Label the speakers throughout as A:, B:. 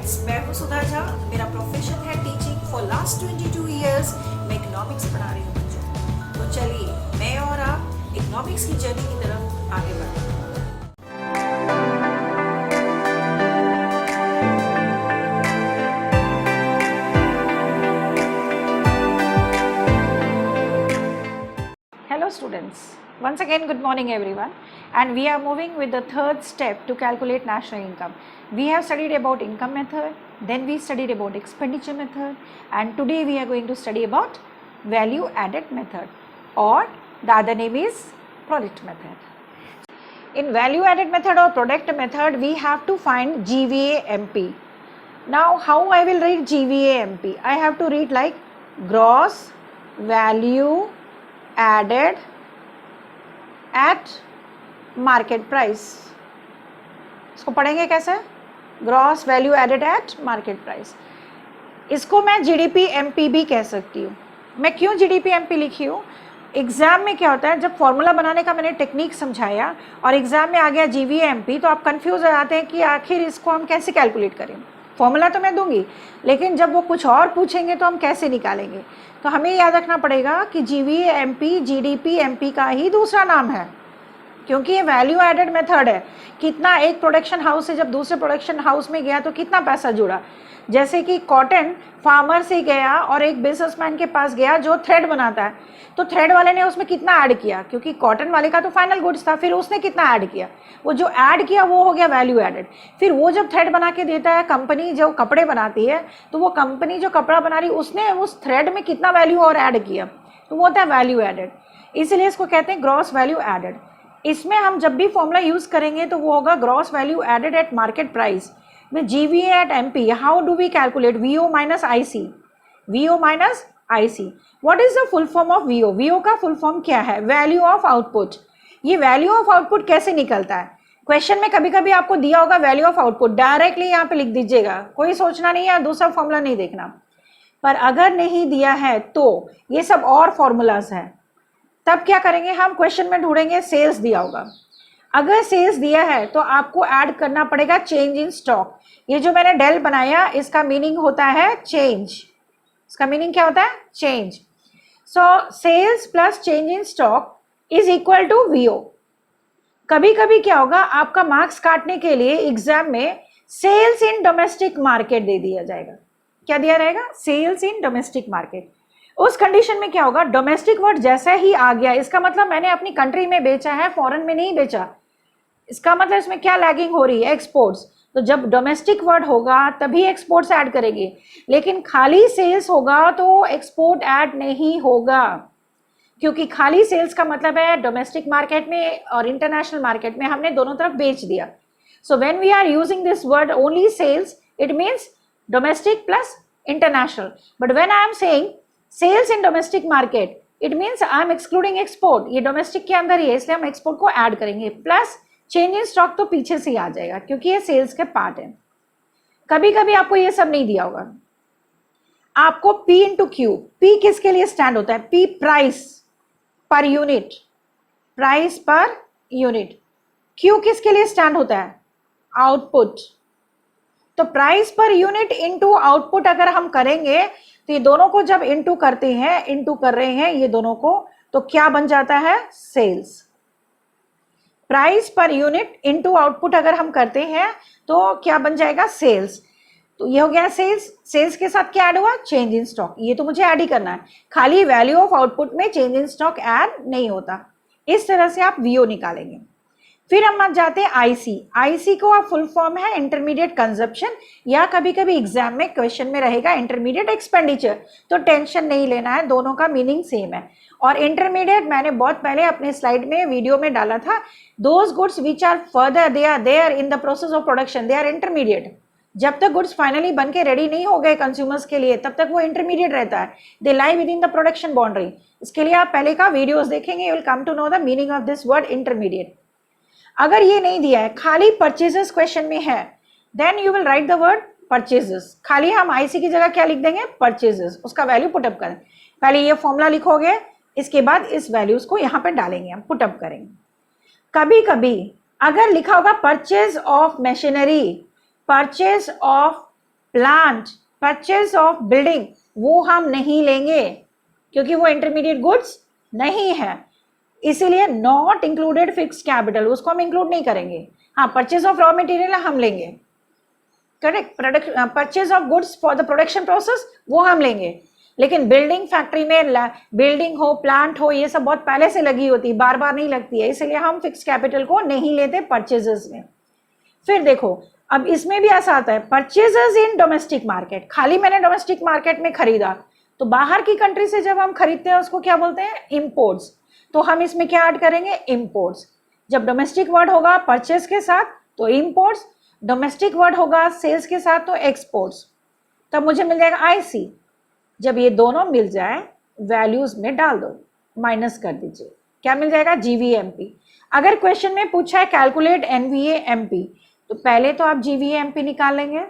A: Students, मैं हूँ सुधा झा। मेरा प्रोफेशन है टीचिंग। फॉर लास्ट 22 ईयर्स मैं इकोनॉमिक्स पढ़ा रही हूँ बच्चों को। तो चलिए मैं और आप इकोनॉमिक्स की जर्नी की तरफ आगे बढ़ते हैं। Hello students, once again good morning everyone, and we are moving with the third step to calculate national income. We have studied about income method, then we studied about expenditure method, and today we are going to study about value added method, or the other name is product method. In value added method or product method, we have to find GVA MP. Now how I will read GVA MP? I have to read like gross value added at market price. इसको पढ़ेंगे कैसे? Gross value added at market price. इसको मैं GDP MP भी कह सकती हूँ। मैं क्यों जीडीपी एमपी लिखी हूँ? एग्जाम में क्या होता है, जब फॉर्मूला बनाने का मैंने टेक्निक समझाया और एग्जाम में आ गया जीवीए एमपी, तो आप कंफ्यूज हो जाते हैं कि आखिर इसको हम कैसे कैलकुलेट करें। फॉर्मूला तो मैं दूंगी, लेकिन जब वो कुछ और पूछेंगे तो हम कैसे निकालेंगे। तो हमें याद रखना पड़ेगा कि जीवीए एमपी जीडीपी एमपी का ही दूसरा नाम है, क्योंकि ये वैल्यू एडेड मेथड है। कितना एक प्रोडक्शन हाउस से जब दूसरे प्रोडक्शन हाउस में गया तो कितना पैसा जुड़ा। जैसे कि कॉटन फार्मर से गया और एक बिजनेसमैन के पास गया जो थ्रेड बनाता है, तो थ्रेड वाले ने उसमें कितना ऐड किया, क्योंकि कॉटन वाले का तो फाइनल गुड्स था, फिर उसने कितना ऐड किया, वो जो ऐड किया वो हो गया वैल्यू एडेड। फिर वो जब थ्रेड बना के देता है, कंपनी जो कपड़े बनाती है, तो वो कंपनी जो कपड़ा बना रही उसने उस थ्रेड में कितना वैल्यू और ऐड किया, तो वो होता है वैल्यू एडेड। इसलिए इसको कहते हैं ग्रॉस वैल्यू एडेड। इसमें हम जब भी फॉर्मूला यूज़ करेंगे तो वो होगा gross value added at market price में GVA at MP. How do we calculate? VO minus IC, VO minus IC. What is the full form of VO? VO का फुल फॉर्म क्या है? Value of output. ये value of output कैसे निकलता है? Question में कभी कभी आपको दिया होगा वैल्यू ऑफ आउटपुट, डायरेक्टली यहाँ पे लिख दीजिएगा, कोई सोचना नहीं है, दूसरा फॉर्मूला नहीं देखना। पर अगर नहीं दिया है तो ये सब और फॉर्मूलाज हैं, तब क्या करेंगे हम? क्वेश्चन में ढूंढेंगे सेल्स दिया होगा। अगर सेल्स दिया है तो आपको ऐड करना पड़ेगा चेंज इन स्टॉक। ये जो मैंने डेल बनाया, इसका मीनिंग होता है चेंज। इसका मीनिंग क्या होता है? Change. So sales plus change in stock is equal to VO. कभी कभी क्या होगा, आपका मार्क्स काटने के लिए एग्जाम में सेल्स इन डोमेस्टिक मार्केट दे दिया जाएगा। क्या दिया रहेगा? Sales in domestic market. उस कंडीशन में क्या होगा, डोमेस्टिक वर्ड जैसा ही आ गया, इसका मतलब मैंने अपनी कंट्री में बेचा है, फॉरेन में नहीं बेचा। इसका मतलब इसमें क्या लैगिंग हो रही है? एक्सपोर्ट्स। तो जब डोमेस्टिक वर्ड होगा तभी एक्सपोर्ट्स ऐड करेंगे, लेकिन खाली सेल्स होगा तो एक्सपोर्ट ऐड नहीं होगा, क्योंकि खाली सेल्स का मतलब है डोमेस्टिक मार्केट में और इंटरनेशनल मार्केट में हमने दोनों तरफ बेच दिया। So when we are using this word only sales, it means domestic plus international. But when I am saying sales in domestic market, it means I am excluding export. ये domestic के अंदर ही है, इसलिए हम एक्सपोर्ट को add करेंगे। Plus change in stock तो पीछे से ही आ जाएगा, क्योंकि ये सेल्स के पार्ट है। कभी कभी आपको ये सब नहीं दिया होगा, आपको पी इंटू क्यू। पी किसके लिए स्टैंड होता है? P price per unit, price per unit. Q किसके लिए स्टैंड होता है? आउटपुट। तो price per unit into output अगर हम करेंगे तो ये दोनों को जब इंटू करते हैं, इंटू कर रहे हैं ये दोनों को, तो क्या बन जाता है? Sales. Price per unit into output अगर हम करते हैं तो क्या बन जाएगा? सेल्स। तो ये हो गया सेल्स। सेल्स के साथ क्या ऐड हुआ? Change in stock. ये तो मुझे ऐड ही करना है, खाली वैल्यू ऑफ आउटपुट में चेंज इन स्टॉक ऐड नहीं होता। इस तरह से आप वीओ निकालेंगे। फिर हम आ जाते हैं आईसी। आईसी को आप फुल फॉर्म है इंटरमीडिएट कंजप्शन, या कभी कभी एग्जाम में क्वेश्चन में रहेगा इंटरमीडिएट एक्सपेंडिचर, तो टेंशन नहीं लेना है, दोनों का मीनिंग सेम है। और इंटरमीडिएट मैंने बहुत पहले अपने स्लाइड में वीडियो में डाला था, those goods which are further they are there in the process of production, they are intermediate. जब तक गुड्स फाइनली बन के रेडी नहीं हो गए कंज्यूमर्स के लिए, तब तक वो इंटरमीडिएट रहता है, they lie within the production boundary. इसके लिए आप पहले का वीडियोस देखेंगे, you will come to know the meaning of this word intermediate. अगर ये नहीं दिया है, खाली परचेजेस क्वेश्चन में है, then you will write the word purchases. खाली हम आईसी की जगह क्या लिख देंगे? परचेजेस। उसका वैल्यू पुटअप करें। पहले ये फॉर्मूला लिखोगे, इसके बाद इस वैल्यूज को यहाँ पे डालेंगे, हम पुटअप करेंगे। कभी कभी अगर लिखा होगा purchase of machinery, purchase of plant, purchase of building, वो हम नहीं लेंगे क्योंकि वो इंटरमीडिएट गुड्स नहीं है, इसीलिए नॉट इंक्लूडेड फिक्स्ड कैपिटल, उसको हम इंक्लूड नहीं करेंगे। हाँ, परचेज ऑफ रॉ मटेरियल हम लेंगे, correct. Purchase of goods for the production process वो हम लेंगे, लेकिन बिल्डिंग फैक्ट्री में बिल्डिंग हो, प्लांट हो, ये सब बहुत पहले से लगी होती है, बार बार नहीं लगती है, इसलिए हम फिक्स कैपिटल को नहीं लेते परचेजेस में। फिर देखो, अब इसमें भी ऐसा आता है परचेजेस इन डोमेस्टिक मार्केट, खाली मैंने डोमेस्टिक मार्केट में खरीदा, तो बाहर की कंट्री से जब हम खरीदते हैं उसको क्या बोलते हैं, इम्पोर्ट्स। तो हम इसमें क्या ऐड करेंगे, इम्पोर्ट्स। जब डोमेस्टिक वर्ड होगा परचेज के साथ तो इम्पोर्ट्स, डोमेस्टिक वर्ड होगा सेल्स के साथ तो एक्सपोर्ट्स, तब मुझे मिल जाएगा IC। जब ये दोनों मिल जाए वैल्यूज में डाल दो, माइनस कर दीजिए, क्या मिल जाएगा, GVMP। अगर क्वेश्चन में पूछा है कैलकुलेट NVAMP, तो पहले तो आप GVAMP निकाल लेंगे।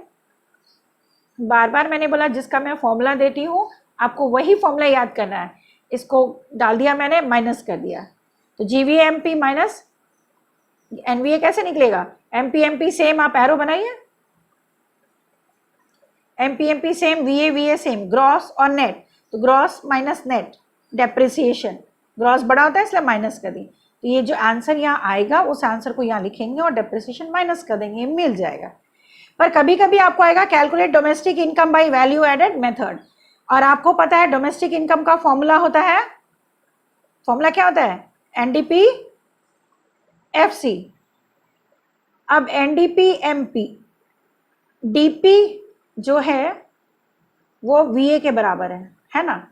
A: बार बार मैंने बोला जिसका मैं फॉर्मूला देती हूँ आपको वही फॉर्मूला याद करना है, इसको डाल दिया मैंने, माइनस कर दिया, तो GVMP माइनस NVA कैसे निकलेगा, MPMP सेम, आप एरो बनाइए, MPMP same, VA same, gross और नेट, तो gross minus net, depreciation, gross बड़ा होता है इसलिए माइनस कर दी, तो ये जो आंसर यहाँ आएगा उस आंसर को यहाँ लिखेंगे और डेप्रिसिएशन माइनस कर देंगे, मिल जाएगा। पर कभी कभी आपको आएगा calculate domestic income by value added method, और आपको पता है डोमेस्टिक इनकम का फॉर्मूला होता है, फॉर्मूला क्या होता है, NDP-FC। अब NDP-MP, DP जो है वो VA के बराबर है ना,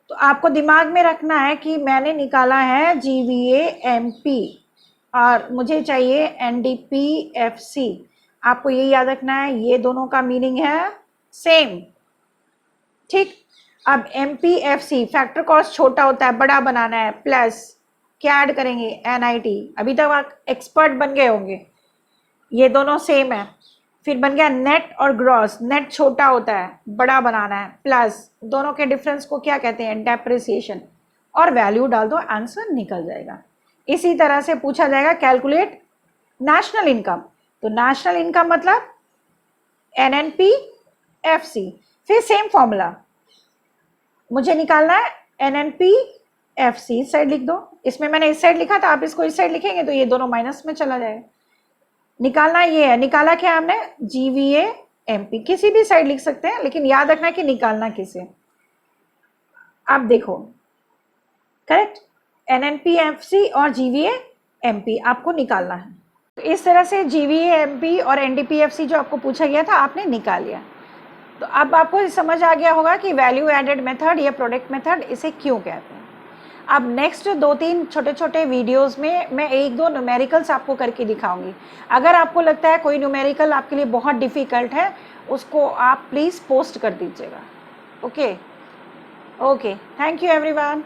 A: तो आपको दिमाग में रखना है कि मैंने निकाला है GVAMP और मुझे चाहिए NDP-FC। आपको ये याद रखना है, ये दोनों का मीनिंग है सेम, ठीक। अब MPFC फैक्टर कॉस्ट छोटा होता है, बड़ा बनाना है, प्लस क्या ऐड करेंगे, NIT। अभी तक आप एक्सपर्ट बन गए होंगे, ये दोनों सेम है। फिर बन गया नेट और ग्रॉस, नेट छोटा होता है, बड़ा बनाना है, प्लस दोनों के डिफरेंस को क्या कहते हैं, डेप्रिसिएशन, और वैल्यू डाल दो, आंसर निकल जाएगा। इसी तरह से पूछा जाएगा कैलकुलेट नेशनल इनकम, तो नेशनल इनकम मतलब NNP-FC। फिर सेम फॉर्मूला मुझे निकालना है NNP-FC, इस साइड लिख दो, इसमें मैंने इस साइड लिखा था, आप इसको इस साइड लिखेंगे तो ये दोनों माइनस में चला जाएगा। निकालना ये है, निकाला क्या हमने, GVAMP, किसी भी साइड लिख सकते हैं लेकिन याद रखना कि निकालना किसे। अब देखो करेक्ट, NNP-FC और GVAMP आपको निकालना है। तो इस तरह से GVAMP और NDP-FC जो आपको पूछा गया था आपने निकाल लिया। तो अब आपको समझ आ गया होगा कि वैल्यू एडेड मेथड या प्रोडक्ट मेथड इसे क्यों कहते हैं। अब नेक्स्ट 2-3 छोटे छोटे वीडियोस में मैं 1-2 न्यूमेरिकल्स आपको करके दिखाऊंगी। अगर आपको लगता है कोई न्यूमेरिकल आपके लिए बहुत डिफ़िकल्ट है, उसको आप प्लीज़ पोस्ट कर दीजिएगा। Okay, thank you everyone.